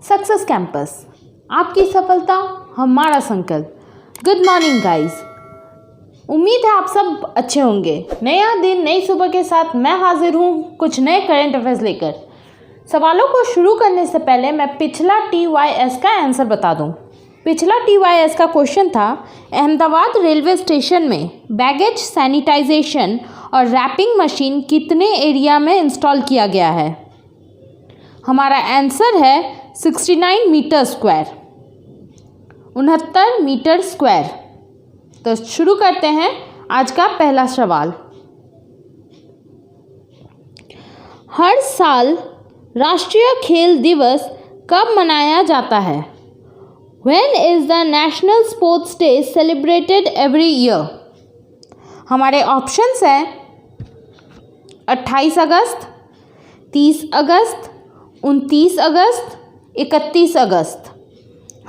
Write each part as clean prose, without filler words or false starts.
Success campus, आपकी सफलता हमारा संकल्प। गुड मॉर्निंग गाइस, उम्मीद है आप सब अच्छे होंगे। नया दिन नई सुबह के साथ मैं हाजिर हूँ कुछ नए करंट अफेयर्स लेकर। सवालों को शुरू करने से पहले मैं पिछला TYS का आंसर बता दूँ। पिछला TYS का क्वेश्चन था, अहमदाबाद रेलवे स्टेशन में बैगेज सैनिटाइजेशन और रैपिंग मशीन कितने एरिया में इंस्टॉल किया गया है? हमारा आंसर है 69 मीटर स्क्वायर, 69 मीटर स्क्वायर। तो शुरू करते हैं आज का पहला सवाल। हर साल राष्ट्रीय खेल दिवस कब मनाया जाता है? When is the National Sports Day celebrated every year? हमारे ऑप्शंस हैं 28 अगस्त, 30 अगस्त, 29 अगस्त, 31 अगस्त।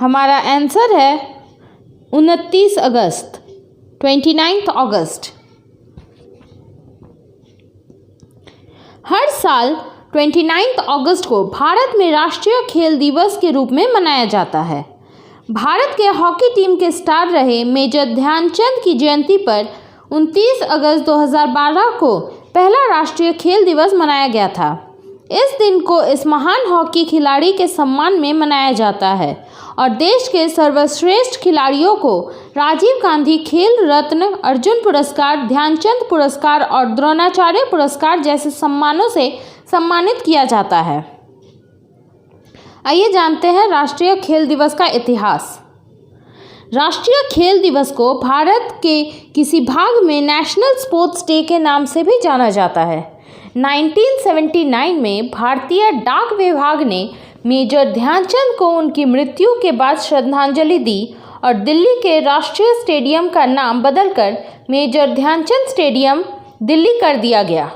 हमारा आंसर है 29 अगस्त, 29 अगस्त। हर साल 29 अगस्त को भारत में राष्ट्रीय खेल दिवस के रूप में मनाया जाता है। भारत के हॉकी टीम के स्टार रहे मेजर ध्यानचंद की जयंती पर 29 अगस्त 2012 को पहला राष्ट्रीय खेल दिवस मनाया गया था। इस दिन को इस महान हॉकी खिलाड़ी के सम्मान में मनाया जाता है और देश के सर्वश्रेष्ठ खिलाड़ियों को राजीव गांधी खेल रत्न, अर्जुन पुरस्कार, ध्यानचंद पुरस्कार और द्रोणाचार्य पुरस्कार जैसे सम्मानों से सम्मानित किया जाता है। आइए जानते हैं राष्ट्रीय खेल दिवस का इतिहास। राष्ट्रीय खेल दिवस को भारत के किसी भाग में नेशनल स्पोर्ट्स डे के नाम से भी जाना जाता है। 1979 में भारतीय डाक विभाग ने मेजर ध्यानचंद को उनकी मृत्यु के बाद श्रद्धांजलि दी और दिल्ली के राष्ट्रीय स्टेडियम का नाम बदलकर मेजर ध्यानचंद स्टेडियम दिल्ली कर दिया गया।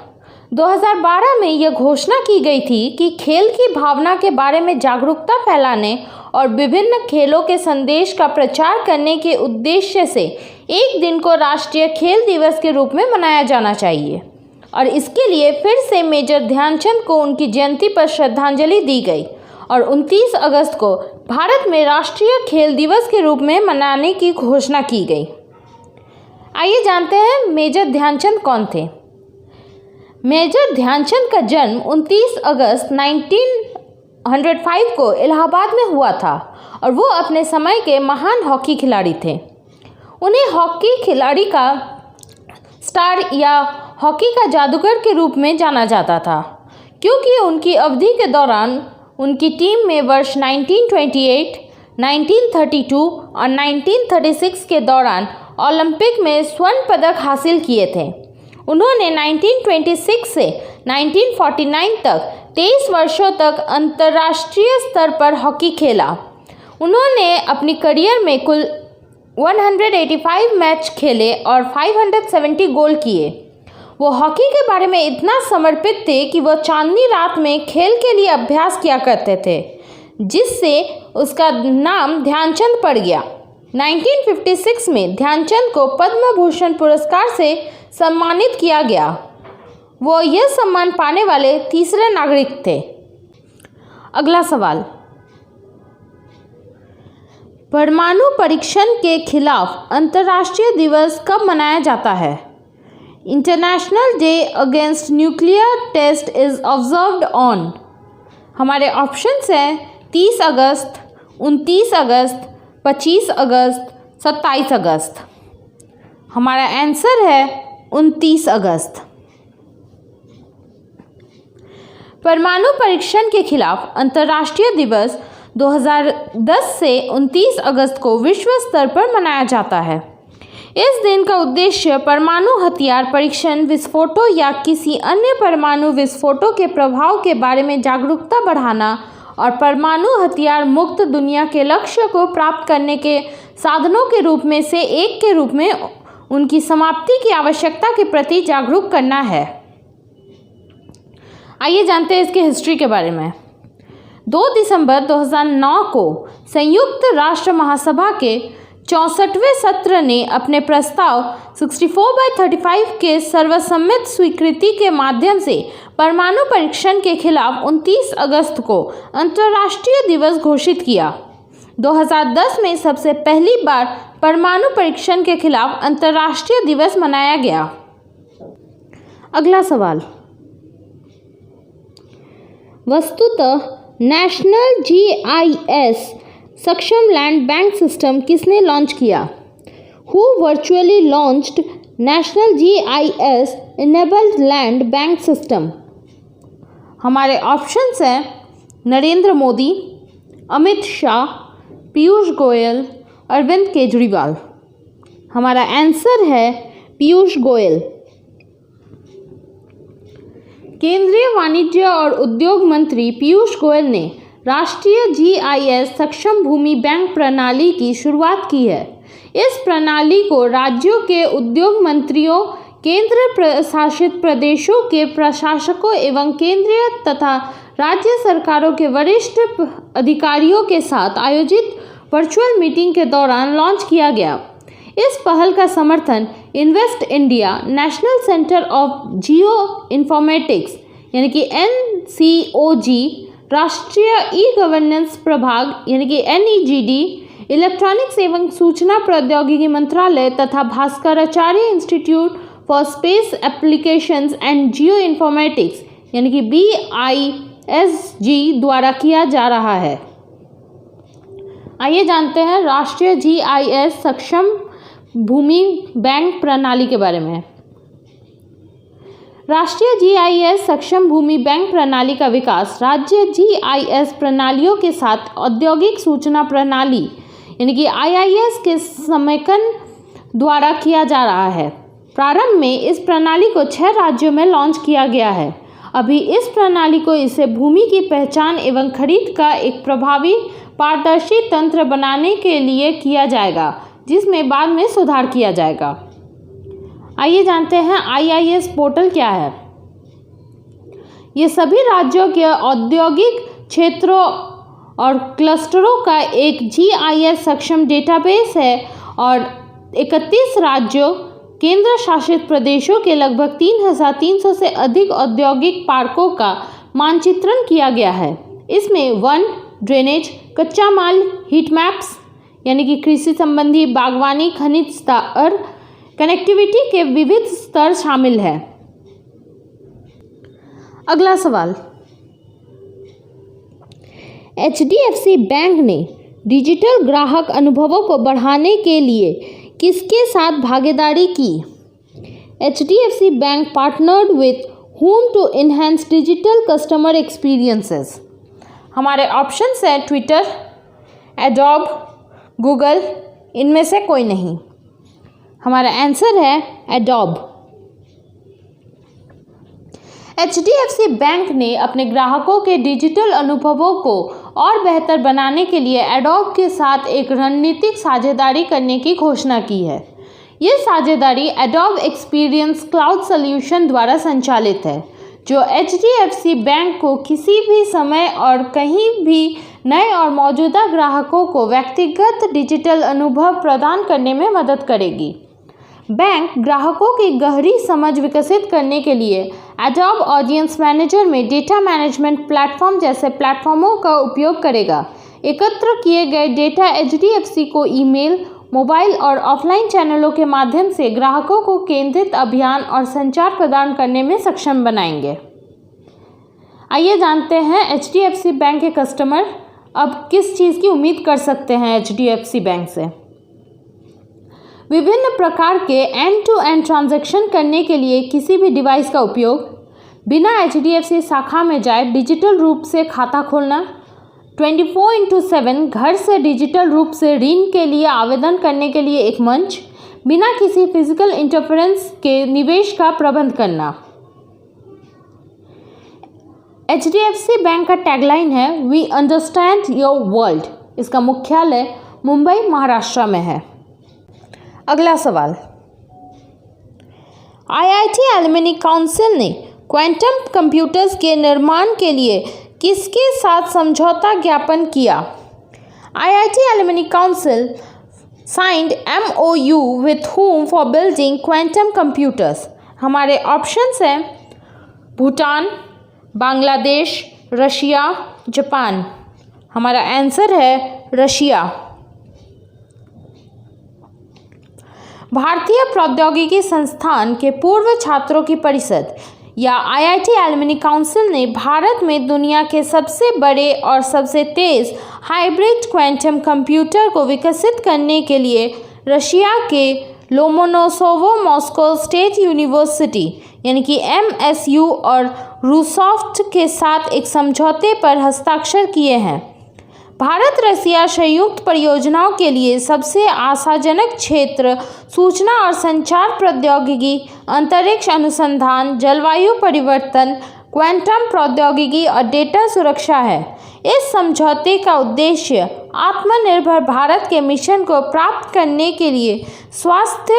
2012 में यह घोषणा की गई थी कि खेल की भावना के बारे में जागरूकता फैलाने और विभिन्न खेलों के संदेश का प्रचार करने के उद्देश्य से एक दिन को राष्ट्रीय खेल दिवस के रूप में मनाया जाना चाहिए और इसके लिए फिर से मेजर ध्यानचंद को उनकी जयंती पर श्रद्धांजलि दी गई और 29 अगस्त को भारत में राष्ट्रीय खेल दिवस के रूप में मनाने की घोषणा की गई। आइए जानते हैं मेजर ध्यानचंद कौन थे। मेजर ध्यानचंद का जन्म 29 अगस्त 1905 को इलाहाबाद में हुआ था और वो अपने समय के महान हॉकी खिलाड़ी थे। उन्हें हॉकी खिलाड़ी का स्टार या हॉकी का जादूगर के रूप में जाना जाता था क्योंकि उनकी अवधि के दौरान उनकी टीम में वर्ष 1928, 1932 और 1936 के दौरान ओलंपिक में स्वर्ण पदक हासिल किए थे। उन्होंने 1926 से 1949 तक 23 वर्षों तक अंतर्राष्ट्रीय स्तर पर हॉकी खेला। उन्होंने अपनी करियर में कुल 185 मैच खेले और 570 गोल किए। वो हॉकी के बारे में इतना समर्पित थे कि वो चांदनी रात में खेल के लिए अभ्यास किया करते थे, जिससे उसका नाम ध्यानचंद पड़ गया। 1956 में ध्यानचंद को पद्म भूषण पुरस्कार से सम्मानित किया गया। वो यह सम्मान पाने वाले तीसरे नागरिक थे। अगला सवाल, परमाणु परीक्षण के खिलाफ अंतर्राष्ट्रीय दिवस कब मनाया जाता है? International day against nuclear test is observed on. हमारे ऑप्शंस हैं 30 अगस्त, 29 अगस्त, 25 अगस्त, 27 अगस्त। हमारा आंसर है 29 अगस्त। परमाणु परीक्षण के खिलाफ अंतर्राष्ट्रीय दिवस 2010 से 29 अगस्त को विश्व स्तर पर मनाया जाता है। इस दिन का उद्देश्य परमाणु हथियार परीक्षण, विस्फोटों या किसी अन्य परमाणु विस्फोटों के प्रभाव के बारे में जागरूकता बढ़ाना और परमाणु हथियार मुक्त दुनिया के लक्ष्य को प्राप्त करने के साधनों के रूप में से एक के रूप में उनकी समाप्ति की आवश्यकता के प्रति जागरूक करना है। आइए जानते हैं इसके हिस्ट्री के बारे में। 2 दिसंबर 2009 को संयुक्त राष्ट्र महासभा के 64वें सत्र ने अपने प्रस्ताव 64/35 के सर्वसम्मत स्वीकृति के माध्यम से परमाणु परीक्षण के खिलाफ 29 अगस्त को अंतर्राष्ट्रीय दिवस घोषित किया। 2010 में सबसे पहली बार परमाणु परीक्षण के खिलाफ अंतर्राष्ट्रीय दिवस मनाया गया। अगला सवाल, वस्तुतः नेशनल GIS सक्षम लैंड बैंक सिस्टम किसने लॉन्च किया? Who virtually launched national GIS enabled land bank system? हमारे ऑप्शंस हैं नरेंद्र मोदी, अमित शाह, पीयूष गोयल, अरविंद केजरीवाल। हमारा आंसर है पीयूष गोयल। केंद्रीय वाणिज्य और उद्योग मंत्री पीयूष गोयल ने राष्ट्रीय GIS सक्षम भूमि बैंक प्रणाली की शुरुआत की है। इस प्रणाली को राज्यों के उद्योग मंत्रियों, केंद्र शासित प्रदेशों के प्रशासकों एवं केंद्रीय तथा राज्य सरकारों के वरिष्ठ अधिकारियों के साथ आयोजित वर्चुअल मीटिंग के दौरान लॉन्च किया गया। इस पहल का समर्थन invest India, national centre of geo informatics यानी कि NCOG, राष्ट्रीय ई गवर्नेंस प्रभाग यानी कि NEGD, इलेक्ट्रॉनिक्स एवं सूचना प्रौद्योगिकी मंत्रालय तथा Bhaskaracharya institute for space applications and geo informatics यानी कि BISG द्वारा किया जा रहा है। आइए जानते हैं राष्ट्रीय GIS सक्षम भूमि बैंक प्रणाली के बारे में। राष्ट्रीय GIS सक्षम भूमि बैंक प्रणाली का विकास राज्य GIS प्रणालियों के साथ औद्योगिक सूचना प्रणाली यानी कि IIS के समेकन द्वारा किया जा रहा है। प्रारंभ में इस प्रणाली को 6 राज्यों में लॉन्च किया गया है। अभी इस प्रणाली को इसे भूमि की पहचान एवं खरीद का एक प्रभावी पारदर्शी तंत्र बनाने के लिए किया जाएगा, जिसमें बाद में सुधार किया जाएगा। आइए जानते हैं IIS पोर्टल क्या है। ये सभी राज्यों के औद्योगिक क्षेत्रों और क्लस्टरों का एक GIS सक्षम डेटाबेस है और 31 राज्यों, केंद्र शासित प्रदेशों के लगभग 3,300 से अधिक औद्योगिक पार्कों का मानचित्रण किया गया है। इसमें वन, ड्रेनेज, कच्चा माल, हीट मैप्स यानी कि कृषि संबंधी, बागवानी, खनिज स्तर, कनेक्टिविटी के विविध स्तर शामिल है। अगला सवाल, HDFC बैंक ने डिजिटल ग्राहक अनुभवों को बढ़ाने के लिए किसके साथ भागीदारी की? HDFC bank partnered with whom to enhance digital customer experiences? हमारे ऑप्शंस हैं ट्विटर, एडोब, गूगल, इनमें से कोई नहीं। हमारा आंसर है एडोब। HDFC बैंक ने अपने ग्राहकों के डिजिटल अनुभवों को और बेहतर बनाने के लिए एडोब के साथ एक रणनीतिक साझेदारी करने की घोषणा की है। ये साझेदारी एडोब एक्सपीरियंस क्लाउड सॉल्यूशन द्वारा संचालित है, जो HDFC बैंक को किसी भी समय और कहीं भी नए और मौजूदा ग्राहकों को व्यक्तिगत डिजिटल अनुभव प्रदान करने में मदद करेगी। बैंक ग्राहकों की गहरी समझ विकसित करने के लिए एडोब ऑडियंस मैनेजर में डेटा मैनेजमेंट प्लेटफॉर्म जैसे प्लेटफॉर्मों का उपयोग करेगा। एकत्र किए गए डेटा HDFC को ईमेल, मोबाइल और ऑफलाइन चैनलों के माध्यम से ग्राहकों को केंद्रित अभियान और संचार प्रदान करने में सक्षम बनाएंगे। आइए जानते हैं HDFC बैंक के कस्टमर अब किस चीज़ की उम्मीद कर सकते हैं HDFC बैंक से। विभिन्न प्रकार के एंड टू एंड ट्रांजैक्शन करने के लिए किसी भी डिवाइस का उपयोग, बिना HDFC शाखा में जाए डिजिटल रूप से खाता खोलना, 24/7 घर से डिजिटल रूप से ऋण के लिए आवेदन करने के लिए एक मंच, बिना किसी फिजिकल इंटरफेरेंस के निवेश का प्रबंध करना। HDFC बैंक का टैगलाइन है वी अंडरस्टैंड योर वर्ल्ड। इसका मुख्यालय मुंबई, महाराष्ट्र में है। अगला सवाल, IIT एलुमनी काउंसिल ने क्वांटम कंप्यूटर्स के निर्माण के लिए किसके साथ समझौता ज्ञापन किया? IIT alumni council signed MOU with whom for building quantum computers? हमारे ऑप्शंस हैं भूटान, बांग्लादेश, रशिया, जापान। हमारा आंसर है रशिया। भारतीय प्रौद्योगिकी संस्थान के पूर्व छात्रों की परिषद या IIT एलुमनी काउंसिल ने भारत में दुनिया के सबसे बड़े और सबसे तेज हाइब्रिड क्वांटम कंप्यूटर को विकसित करने के लिए रशिया के लोमोनोसोवो मॉस्को स्टेट यूनिवर्सिटी यानी कि MSU और रूसॉफ्ट के साथ एक समझौते पर हस्ताक्षर किए हैं। भारत रसिया संयुक्त परियोजनाओं के लिए सबसे आशाजनक क्षेत्र सूचना और संचार प्रौद्योगिकी, अंतरिक्ष अनुसंधान, जलवायु परिवर्तन, क्वांटम प्रौद्योगिकी और डेटा सुरक्षा है। इस समझौते का उद्देश्य आत्मनिर्भर भारत के मिशन को प्राप्त करने के लिए स्वास्थ्य,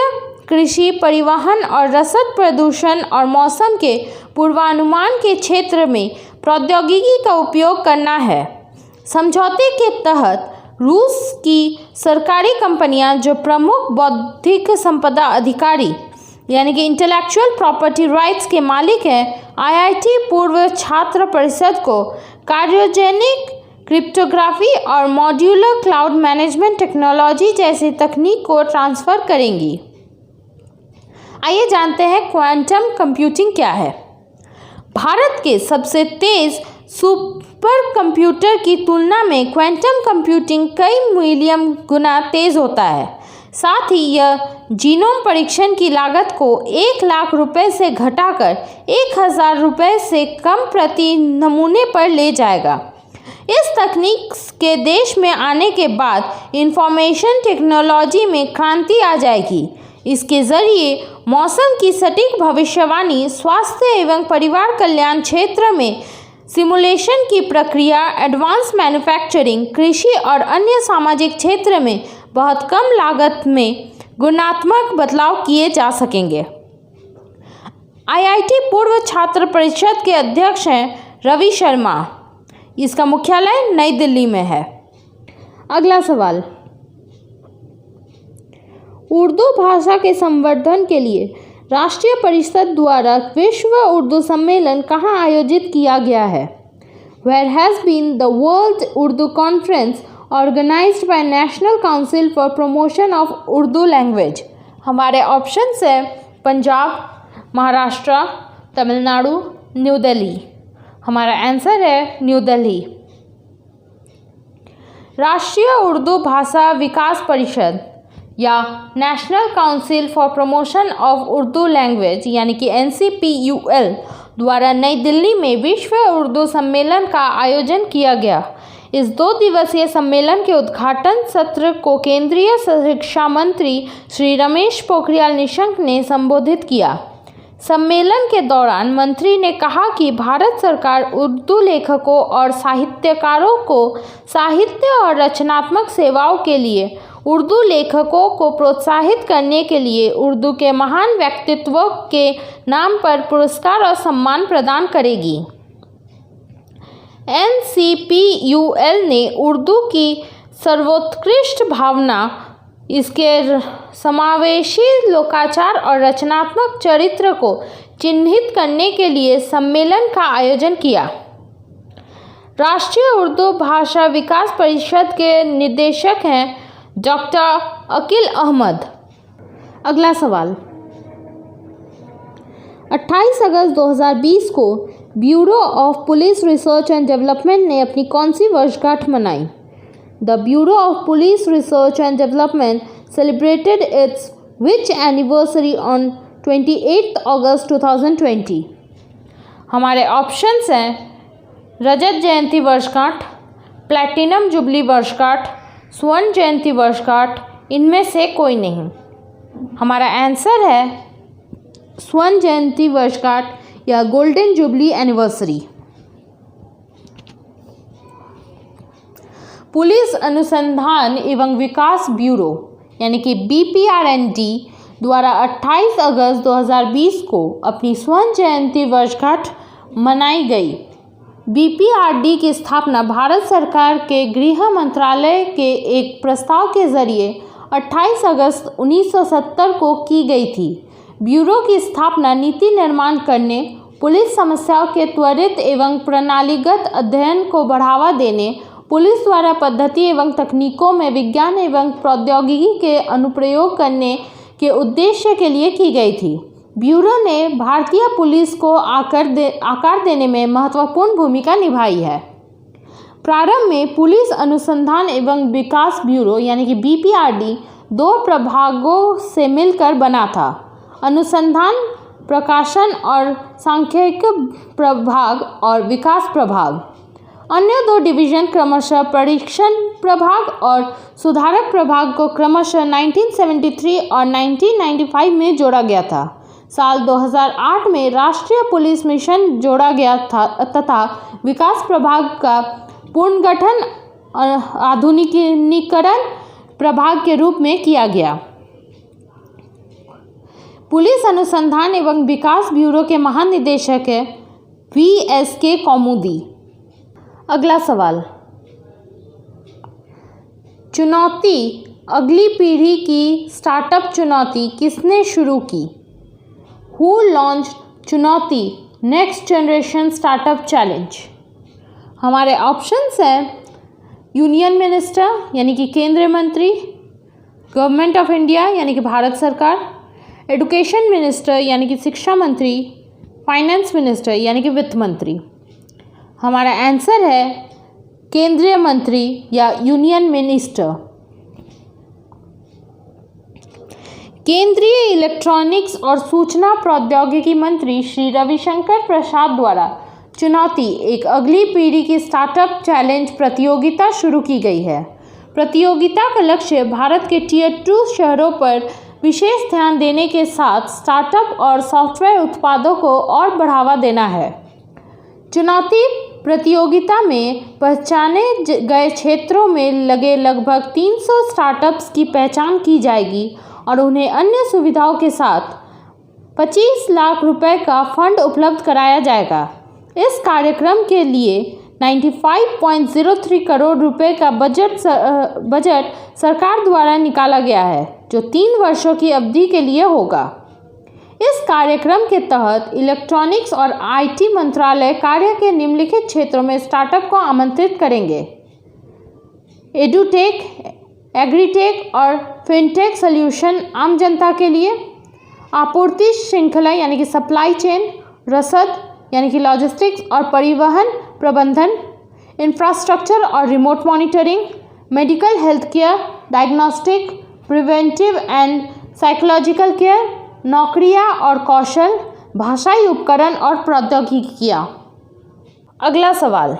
कृषि, परिवहन और रसद प्रदूषण और मौसम के पूर्वानुमान के क्षेत्र में प्रौद्योगिकी का उपयोग करना है। समझौते के तहत रूस की सरकारी कंपनियां जो प्रमुख बौद्धिक संपदा अधिकारी यानी कि इंटेलेक्चुअल प्रॉपर्टी राइट्स के मालिक हैं, IIT पूर्व छात्र परिषद को क्रायोजेनिक क्रिप्टोग्राफी और मॉड्यूलर क्लाउड मैनेजमेंट टेक्नोलॉजी जैसी तकनीक को ट्रांसफ़र करेंगी। आइए जानते हैं क्वांटम कंप्यूटिंग क्या है। भारत के सबसे तेज सुपर कंप्यूटर की तुलना में क्वांटम कंप्यूटिंग कई मिलियन गुना तेज होता है। साथ ही यह जीनोम परीक्षण की लागत को 1 लाख रुपए से घटाकर 1000 रुपए से कम प्रति नमूने पर ले जाएगा। इस तकनीक के देश में आने के बाद इंफॉर्मेशन टेक्नोलॉजी में क्रांति आ जाएगी। इसके जरिए मौसम की सटीक भविष्यवाणी, स्वास्थ्य एवं परिवार कल्याण क्षेत्र में सिमुलेशन की प्रक्रिया, एडवांस मैन्युफैक्चरिंग, कृषि और अन्य सामाजिक क्षेत्र में बहुत कम लागत में गुणात्मक बदलाव किए जा सकेंगे। IIT पूर्व छात्र परिषद के अध्यक्ष हैं रवि शर्मा। इसका मुख्यालय नई दिल्ली में है। अगला सवाल, उर्दू भाषा के संवर्धन के लिए राष्ट्रीय परिषद द्वारा विश्व उर्दू सम्मेलन कहाँ आयोजित किया गया है? Where has been the World Urdu Conference organized by National Council for Promotion of Urdu Language? हमारे ऑप्शंस हैं पंजाब, महाराष्ट्र, तमिलनाडु, न्यू दिल्ली। हमारा आंसर है न्यू दिल्ली। राष्ट्रीय उर्दू भाषा विकास परिषद या national council for promotion of Urdu language यानी कि NCPUL द्वारा नई दिल्ली में विश्व उर्दू सम्मेलन का आयोजन किया गया। इस 2 दिवसीय सम्मेलन के उद्घाटन सत्र को केंद्रीय शिक्षा मंत्री श्री रमेश पोखरियाल निशंक ने संबोधित किया। सम्मेलन के दौरान मंत्री ने कहा कि भारत सरकार उर्दू लेखकों और साहित्यकारों को साहित्य और रचनात्मक सेवाओं के लिए उर्दू लेखकों को प्रोत्साहित करने के लिए उर्दू के महान व्यक्तित्वों के नाम पर पुरस्कार और सम्मान प्रदान करेगी। NCPUL ने उर्दू की सर्वोत्कृष्ट भावना, इसके समावेशी लोकाचार और रचनात्मक चरित्र को चिन्हित करने के लिए सम्मेलन का आयोजन किया। राष्ट्रीय उर्दू भाषा विकास परिषद के निदेशक हैं डॉक्टर अकील अहमद। अगला सवाल, 28 अगस्त 2020 को bureau of police research and development ने अपनी कौन सी वर्षगांठ मनाई? The bureau of police research and development celebrated it's which anniversary on 28 अगस्त 2020? हमारे ऑप्शंस हैं रजत जयंती वर्षगांठ, प्लैटिनम जुबली वर्षगांठ, स्वर्ण जयंती वर्षगांठ, इनमें से कोई नहीं। हमारा आंसर है स्वर्ण जयंती वर्षगांठ या गोल्डन जुबली एनिवर्सरी। पुलिस अनुसंधान एवं विकास ब्यूरो यानी कि BPRND द्वारा 28 अगस्त 2020 को अपनी स्वर्ण जयंती वर्षगांठ मनाई गई। BPRD की स्थापना भारत सरकार के गृह मंत्रालय के एक प्रस्ताव के जरिए 28 अगस्त 1970 को की गई थी। ब्यूरो की स्थापना नीति निर्माण करने, पुलिस समस्याओं के त्वरित एवं प्रणालीगत अध्ययन को बढ़ावा देने, पुलिस द्वारा पद्धति एवं तकनीकों में विज्ञान एवं प्रौद्योगिकी के अनुप्रयोग करने के उद्देश्य के लिए की गई थी। ब्यूरो ने भारतीय पुलिस को आकार देने में महत्वपूर्ण भूमिका निभाई है। प्रारंभ में पुलिस अनुसंधान एवं विकास ब्यूरो यानी कि BPRD 2 प्रभागों से मिलकर बना था। अनुसंधान, प्रकाशन और सांख्यिकी प्रभाग और विकास प्रभाग। अन्य 2 डिवीजन क्रमशः परीक्षण प्रभाग और सुधारक प्रभाग को क्रमशः 1973 और 1995 में जोड़ा गया था। साल 2008 में राष्ट्रीय पुलिस मिशन जोड़ा गया था तथा विकास प्रभाग का पुनर्गठन आधुनिकीकरण प्रभाग के रूप में किया गया। पुलिस अनुसंधान एवं विकास ब्यूरो के महानिदेशक है VSK कौमुदी। अगला सवाल, चुनौती, अगली पीढ़ी की स्टार्टअप चुनौती किसने शुरू की? हु लॉन्च्ड चुनौती, नेक्स्ट जनरेशन स्टार्टअप चैलेंज? हमारे ऑप्शंस हैं यूनियन मिनिस्टर यानी कि केंद्रीय मंत्री, गवर्नमेंट ऑफ इंडिया यानी कि भारत सरकार, एजुकेशन मिनिस्टर यानी कि शिक्षा मंत्री, फाइनेंस मिनिस्टर यानी कि वित्त मंत्री। हमारा आंसर है केंद्रीय मंत्री या यूनियन मिनिस्टर। केंद्रीय इलेक्ट्रॉनिक्स और सूचना प्रौद्योगिकी मंत्री श्री रविशंकर प्रसाद द्वारा चुनौती, एक अगली पीढ़ी की स्टार्टअप चैलेंज प्रतियोगिता शुरू की गई है। प्रतियोगिता का लक्ष्य भारत के Tier 2 शहरों पर विशेष ध्यान देने के साथ स्टार्टअप और सॉफ्टवेयर उत्पादों को और बढ़ावा देना है। चुनौती प्रतियोगिता में पहचाने गए क्षेत्रों में लगे लगभग 300 स्टार्टअप्स की पहचान की जाएगी और उन्हें अन्य सुविधाओं के साथ 25 लाख रुपए का फंड उपलब्ध कराया जाएगा। इस कार्यक्रम के लिए 95.03 करोड़ रुपए का बजट सरकार द्वारा निकाला गया है, जो 3 वर्षों की अवधि के लिए होगा। इस कार्यक्रम के तहत इलेक्ट्रॉनिक्स और IT मंत्रालय कार्य के निम्नलिखित क्षेत्रों में स्टार्टअप को आमंत्रित करेंगे: एडुटेक, एग्रीटेक और फिनटेक सॉल्यूशन आम जनता के लिए, आपूर्ति श्रृंखला यानी कि सप्लाई चेन, रसद यानी कि लॉजिस्टिक्स और परिवहन प्रबंधन, इंफ्रास्ट्रक्चर और remote monitoring, medical health care, diagnostic, preventive and psychological care, नौकरियां और कौशल, भाषाई उपकरण और प्रौद्योगिकियां। अगला सवाल,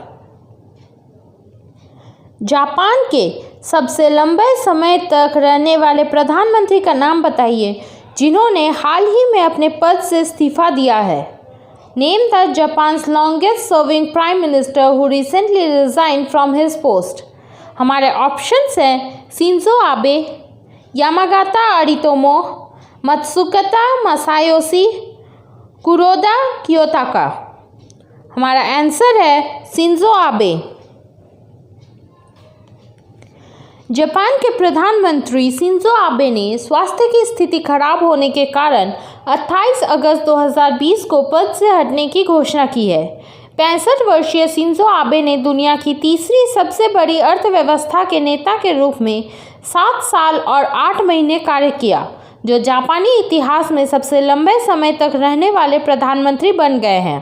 जापान के सबसे लंबे समय तक रहने वाले प्रधानमंत्री का नाम बताइए जिन्होंने हाल ही में अपने पद से इस्तीफा दिया है। Name the Japan's longest serving prime minister who recently resign from his post. हमारे ऑप्शंस हैं Shinzo Abe, Yamagata अरितोमो, Matsukata Masayoshi, Kuroda कियोताका। हमारा आंसर है शिंजो आबे। जापान के प्रधानमंत्री शिंजो आबे ने स्वास्थ्य की स्थिति खराब होने के कारण 28 अगस्त 2020 को पद से हटने की घोषणा की है। 65 वर्षीय शिंजो आबे ने दुनिया की तीसरी सबसे बड़ी अर्थव्यवस्था के नेता के रूप में 7 साल और 8 महीने कार्य किया, जो जापानी इतिहास में सबसे लंबे समय तक रहने वाले प्रधानमंत्री बन गए हैं।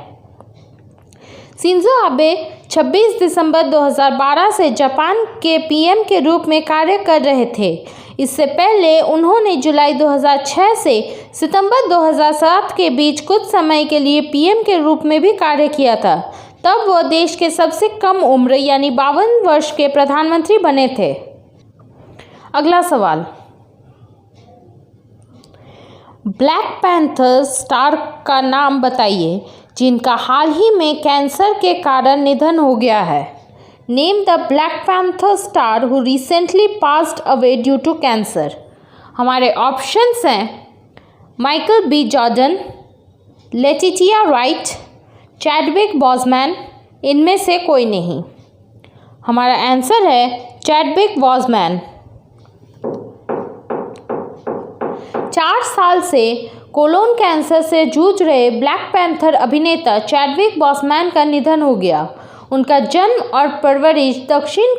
शिंजो आबे 26 दिसंबर 2012 से जापान के PM के रूप में कार्य कर रहे थे। इससे पहले उन्होंने जुलाई 2006 से सितंबर 2007 के बीच कुछ समय के लिए PM के रूप में भी कार्य किया था। तब वह देश के सबसे कम उम्र यानी 52 वर्ष के प्रधानमंत्री बने थे। अगला सवाल, ब्लैक पैंथर स्टार का नाम बताइए जिनका हाल ही में कैंसर के कारण निधन हो गया है। Name the Black Panther star who recently passed away due to cancer. हमारे ऑप्शंस हैं Michael B. Jordan, Letitia Wright, Chadwick Boseman, इनमें से कोई नहीं। हमारा आंसर है चैडविक बॉजमैन। 4 साल से कोलोन कैंसर से जूझ रहे ब्लैक पैंथर अभिनेता चैडविक बॉसमैन का निधन हो गया। उनका जन्म और परवरिश दक्षिण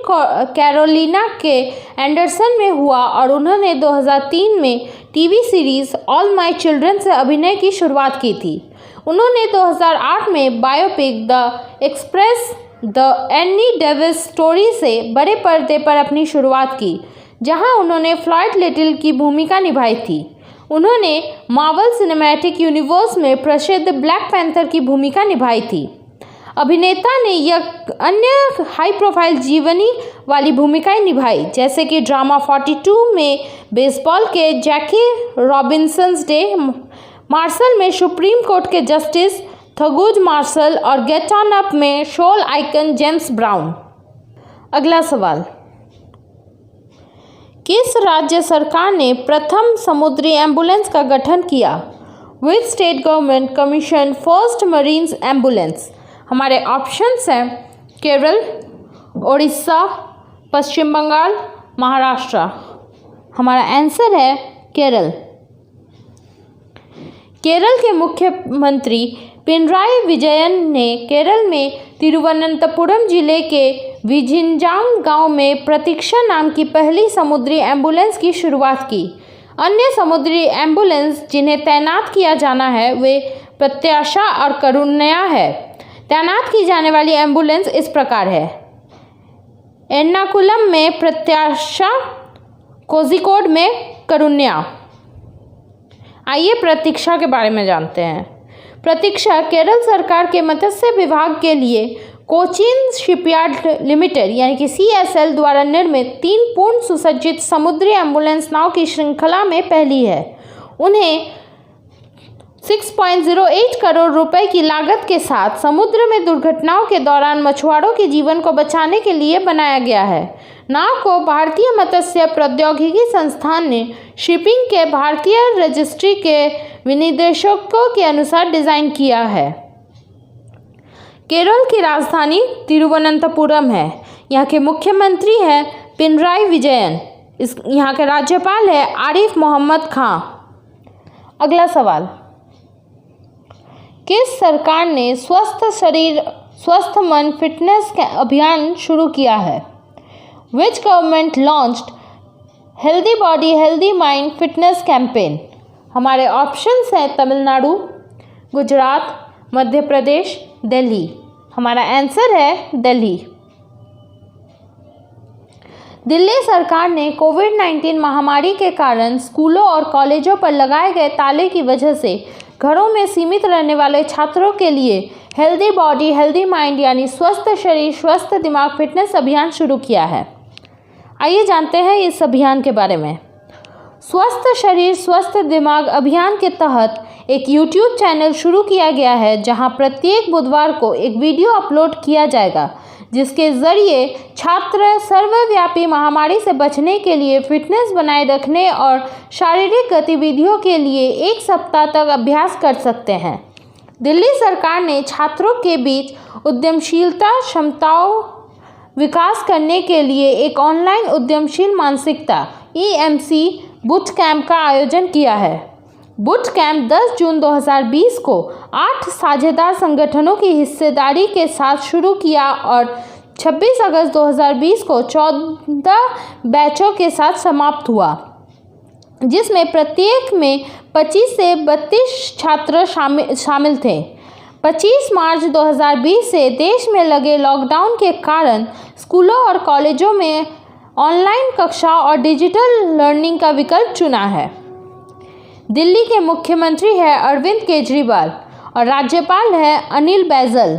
कैरोलिना के एंडरसन में हुआ और उन्होंने 2003 में TV series all my children से अभिनय की शुरुआत की थी। उन्होंने 2008 में biopic the express the any Davis story से बड़े पर्दे पर अपनी शुरुआत की, जहां उन्होंने फ्लॉयड लिटिल की भूमिका निभाई थी। उन्होंने मार्वल सिनेमैटिक यूनिवर्स में प्रसिद्ध ब्लैक पैंथर की भूमिका निभाई थी। अभिनेता ने यह अन्य हाई प्रोफाइल जीवनी वाली भूमिकाएं निभाई, जैसे कि ड्रामा 42 में बेसबॉल के जैकी रॉबिन्सन्स डे, मार्शल में सुप्रीम कोर्ट के जस्टिस थगुज मार्शल और गेट ऑन अप में शोल आइकन जेम्स ब्राउन। अगला सवाल, किस राज्य सरकार ने प्रथम समुद्री एम्बुलेंस का गठन किया? Which state government commission first marine ambulance? हमारे ऑप्शंस हैं केरल, उड़ीसा, पश्चिम बंगाल, महाराष्ट्र। हमारा आंसर है केरल। केरल के मुख्यमंत्री पिनराई विजयन ने केरल में तिरुवनंतपुरम जिले के विझिंजाम गांव में प्रतीक्षा नाम की पहली समुद्री एम्बुलेंस की शुरुआत की। अन्य समुद्री एम्बुलेंस जिन्हें तैनात किया जाना है वे प्रत्याशा और करुण्या है। तैनात की जाने वाली एम्बुलेंस इस प्रकार है: एर्नाकुलम में प्रत्याशा, कोझिकोड में करुण्या। आइए प्रतीक्षा के बारे में जानते हैं। प्रतीक्षा केरल सरकार के मत्स्य विभाग के लिए कोचीन शिपयार्ड लिमिटेड यानी कि CSL द्वारा निर्मित 3 पूर्ण सुसज्जित समुद्री एम्बुलेंस नाव की श्रृंखला में पहली है। उन्हें 6.08 करोड़ रुपए की लागत के साथ समुद्र में दुर्घटनाओं के दौरान मछुआरों के जीवन को बचाने के लिए बनाया गया है। नाव को भारतीय मत्स्य प्रौद्योगिकी संस्थान ने शिपिंग के भारतीय रजिस्ट्री के विनिर्देशकों के अनुसार डिजाइन किया है। केरल की राजधानी तिरुवनंतपुरम है। यहाँ के मुख्यमंत्री हैं पिनराई विजयन। यहाँ के राज्यपाल है आरिफ मोहम्मद खां। अगला सवाल, किस सरकार ने स्वस्थ शरीर स्वस्थ मन फिटनेस अभियान शुरू किया है? Which government launched healthy body healthy mind fitness campaign? हमारे ऑप्शंस हैं तमिलनाडु, गुजरात, मध्य प्रदेश, दिल्ली। हमारा आंसर है दिल्ली। दिल्ली सरकार ने कोविड-19 महामारी के कारण स्कूलों और कॉलेजों पर लगाए गए ताले की वजह से घरों में सीमित रहने वाले छात्रों के लिए हेल्दी बॉडी हेल्दी माइंड यानी स्वस्थ शरीर स्वस्थ दिमाग फिटनेस अभियान शुरू किया है। आइए जानते हैं इस अभियान के बारे में। स्वस्थ शरीर स्वस्थ दिमाग अभियान के तहत एक YouTube चैनल शुरू किया गया है, जहां प्रत्येक बुधवार को एक वीडियो अपलोड किया जाएगा, जिसके जरिए छात्र सर्वव्यापी महामारी से बचने के लिए फिटनेस बनाए रखने और शारीरिक गतिविधियों के लिए 1 सप्ताह तक अभ्यास कर सकते हैं। दिल्ली सरकार ने छात्रों के बीच उद्यमशीलता क्षमताओं विकास करने के लिए एक ऑनलाइन उद्यमशील मानसिकता EMC बूट कैंप का आयोजन किया है। बूट कैंप 10 जून 2020 को 8 साझेदार संगठनों की हिस्सेदारी के साथ शुरू किया और 26 अगस्त 2020 को 14 बैचों के साथ समाप्त हुआ, जिसमें प्रत्येक में 25 से 32 छात्र शामिल थे। 25 मार्च 2020 से देश में लगे लॉकडाउन के कारण स्कूलों और कॉलेजों में ऑनलाइन कक्षा और डिजिटल लर्निंग का विकल्प चुना है। दिल्ली के मुख्यमंत्री है अरविंद केजरीवाल और राज्यपाल है अनिल बैजल।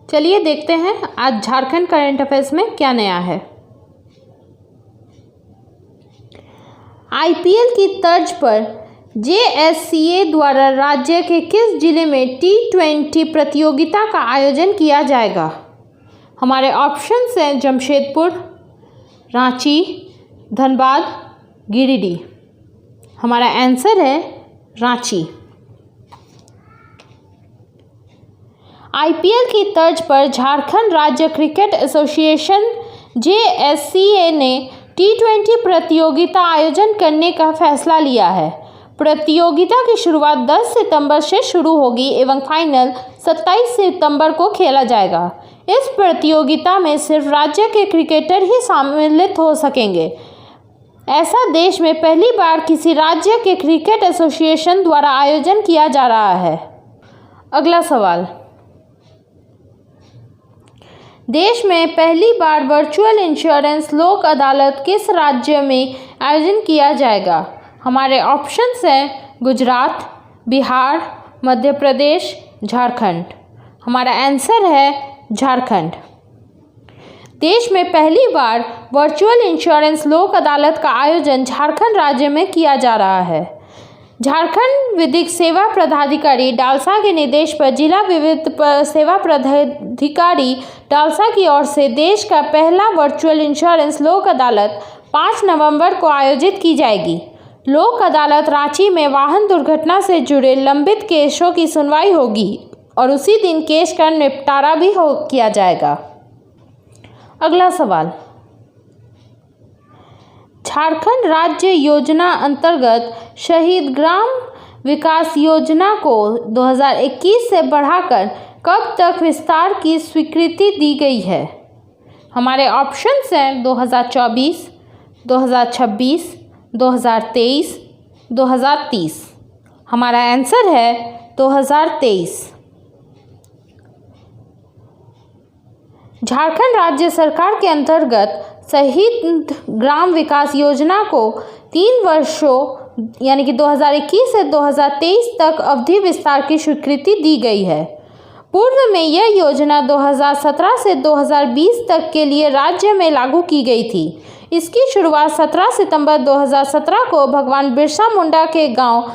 चलिए देखते हैं आज झारखंड करंट अफेयर्स में क्या नया है। IPL की तर्ज पर JSCA द्वारा राज्य के किस जिले में T20 प्रतियोगिता का आयोजन किया जाएगा? हमारे ऑप्शंस हैं जमशेदपुर, रांची, धनबाद, गिरिडीह। हमारा आंसर है रांची। IPL की तर्ज पर झारखंड राज्य क्रिकेट एसोसिएशन JSCA ने T20 प्रतियोगिता आयोजन करने का फैसला लिया है। प्रतियोगिता की शुरुआत 10 सितंबर से शुरू होगी एवं फाइनल 27 सितंबर को खेला जाएगा। इस प्रतियोगिता में सिर्फ राज्य के क्रिकेटर ही सम्मिलित हो सकेंगे। ऐसा देश में पहली बार किसी राज्य के क्रिकेट एसोसिएशन द्वारा आयोजन किया जा रहा है। अगला सवाल, देश में पहली बार वर्चुअल इंश्योरेंस लोक अदालत किस राज्य में आयोजन किया जाएगा? हमारे ऑप्शंस हैं गुजरात, बिहार, मध्य प्रदेश, झारखंड। हमारा आंसर है झारखंड। देश में पहली बार वर्चुअल इंश्योरेंस लोक अदालत का आयोजन झारखंड राज्य में किया जा रहा है। झारखंड विधिक सेवा पदाधिकारी डालसा के निर्देश पर जिला विधिक सेवा पदाधिकारी डालसा की ओर से देश का पहला वर्चुअल इंश्योरेंस लोक अदालत 5 नवंबर को आयोजित की जाएगी। लोक अदालत रांची में वाहन दुर्घटना से जुड़े लंबित केसों की सुनवाई होगी और उसी दिन केस का निपटारा भी किया जाएगा। अगला सवाल, झारखंड राज्य योजना अंतर्गत शहीद ग्राम विकास योजना को 2021 से बढ़ाकर कब तक विस्तार की स्वीकृति दी गई है? हमारे ऑप्शंस हैं 2024, 2026, 2023, 2030। हमारा आंसर है 2023। झारखंड राज्य सरकार के अंतर्गत शहीद ग्राम विकास योजना को 3 वर्षों यानी कि 2021 से 2023 तक अवधि विस्तार की स्वीकृति दी गई है। पूर्व में यह योजना 2017 से 2020 तक के लिए राज्य में लागू की गई थी। इसकी शुरुआत 17 सितंबर 2017 को भगवान बिरसा मुंडा के गांव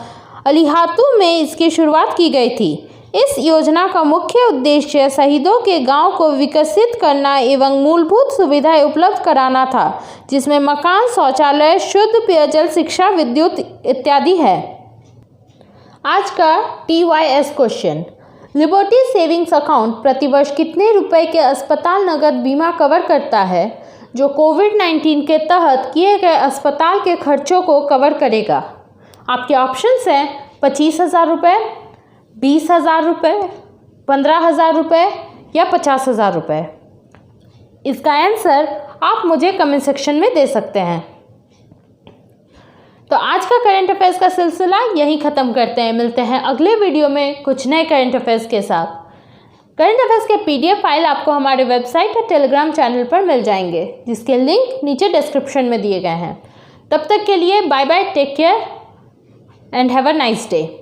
अलीहातू में इसकी शुरुआत की गई थी। इस योजना का मुख्य उद्देश्य शहीदों के गांव को विकसित करना एवं मूलभूत सुविधाएं उपलब्ध कराना था, जिसमें मकान, शौचालय, शुद्ध पेयजल, शिक्षा, विद्युत इत्यादि है। आज का TYS question, liberty savings account प्रतिवर्ष कितने रुपए के अस्पताल नकद बीमा कवर करता है जो कोविड-19 के तहत किए गए अस्पताल के खर्चों को कवर करेगा? आपके ऑप्शंस हैं 25,000 रुपये, 20,000 रुपये, 15,000 रुपये या 50,000 रुपये। इसका आंसर आप मुझे कमेंट सेक्शन में दे सकते हैं। तो आज का करंट अफेयर्स का सिलसिला यहीं ख़त्म करते हैं। मिलते हैं अगले वीडियो में कुछ नए करंट अफेयर्स के साथ। करंट अफेयर्स के PDF फाइल आपको हमारे वेबसाइट और टेलीग्राम चैनल पर मिल जाएंगे, जिसके लिंक नीचे डिस्क्रिप्शन में दिए गए हैं। तब तक के लिए bye bye, take care and have a nice day.